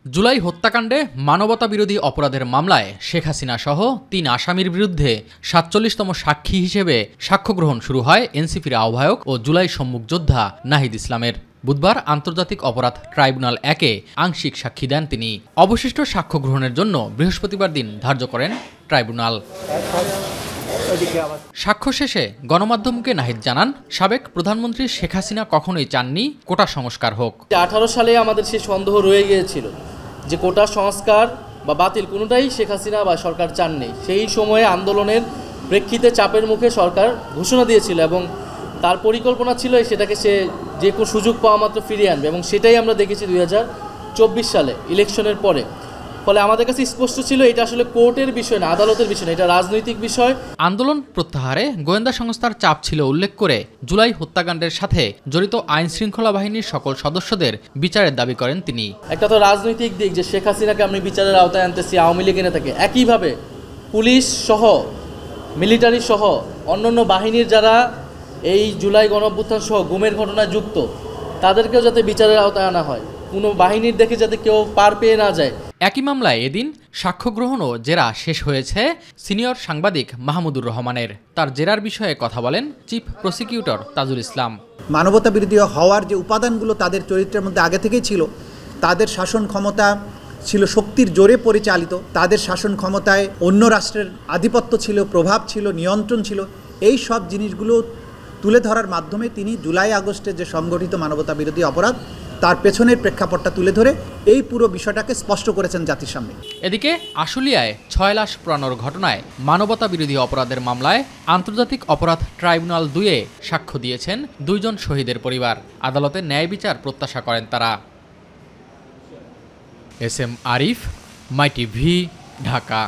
জুলাই হত্যাকাণ্ডে মানবতা বিরোধী অপরাধের মামলায় শেখ হাসিনা সহ ৩ আসামির বিরুদ্ধে ৪৭তম সাক্ষী হিসেবে সাক্ষ্য গ্রহণ শুরু হয় এনসিপির আহ্বায়ক ও জুলাই সম্মুখ যোদ্ধা নাহিদ ইসলামের। বুধবার আন্তর্জাতিক অপরাধ ট্রাইব্যুনাল ১-এ আংশিক সাক্ষী দেন তিনি। অবশিষ্ট সাক্ষ্য গ্রহণের জন্য বৃহস্পতিবার দিন ধার্য করেন ট্রাইব্যুনাল। সাক্ষ্য শেষে গণমাধ্যমকে নাহিদ জানান, সাবেক প্রধানমন্ত্রী শেখ হাসিনা কখনোই চাননি কোটা সংস্কার হোক। 18 সালে আমাদের সেই সন্দেহ রয়ে গিয়েছিল যে কোটা সংস্কার বা বাতিল কোনোটাই শেখ হাসিনা বা সরকার চাননি। সেই সময়ে আন্দোলনের প্রেক্ষিতে চাপের মুখে সরকার ঘোষণা দিয়েছিল এবং তার পরিকল্পনা ছিল সেটাকে সে যে কোনো সুযোগ পাওয়া মাত্র ফিরিয়ে আনবে, এবং সেটাই আমরা দেখেছি 2024 সালে ইলেকশনের পরে। ফলে আমাদের কাছে স্পষ্ট ছিল এটা আসলে কোর্টের বিষয় না, আদালতের বিষয় না, এটা রাজনৈতিক বিষয়। আন্দোলন প্রত্যাহারে গোয়েন্দা সংস্থার চাপ ছিল উল্লেখ করে জুলাই হত্যাকাণ্ডের সাথে জড়িত আইন শৃঙ্খলা বাহিনীর সকল সদস্যদের বিচারের দাবি করেন তিনি। একটা তো রাজনৈতিক দিক যে শেখ হাসিনাকে আমি বিচারের আওতায় আনতেছি, আওয়ামী লীগ এনে থাকে, একইভাবে পুলিশ সহ মিলিটারি সহ অন্যান্য বাহিনীর যারা এই জুলাই গণঅভ্যুত্থান সহ গুমের ঘটনায় যুক্ত তাদেরকেও যাতে বিচারের আওতায় আনা হয়, কোনো বাহিনীর দেখে যাতে কেউ পার পেয়ে না যায়। একই মামলায় এদিন সাক্ষ্য গ্রহণ ও জেরা শেষ হয়েছে সিনিয়র সাংবাদিক মাহমুদুর রহমানের। তার জেরার বিষয়ে কথা বলেন চিফ প্রসিকিউটর তাজুল ইসলাম। মানবতা বিরোধী হওয়ার যে উপাদানগুলো তাদের চরিত্রের মধ্যে আগে থেকেই ছিল, তাদের শাসন ক্ষমতা ছিল শক্তির জোরে পরিচালিত, তাদের শাসন ক্ষমতায় অন্য রাষ্ট্রের আধিপত্য ছিল, প্রভাব ছিল, নিয়ন্ত্রণ ছিল, এই সব জিনিসগুলো তুলে ধরার মাধ্যমে তিনি জুলাই আগস্টের যে সংগঠিত মানবতা বিরোধী অপরাধ তার পেছনের প্রেক্ষাপটটা তুলে ধরে এই পুরো বিষয়টাকে স্পষ্ট করেছেন জাতির সামনে। এদিকে আশুলিয়ায় 6 লাশ পোড়ানোর ঘটনায় মানবতা বিরোধী অপরাধের মামলায় আন্তর্জাতিক অপরাধ ট্রাইব্যুনাল 2-এ সাক্ষ্য দিয়েছেন 2 জন শহীদের পরিবার। আদালতে ন্যায় বিচার প্রত্যাশা করেন তারা। এস এম আরিফ, মাই টিভি, ঢাকা।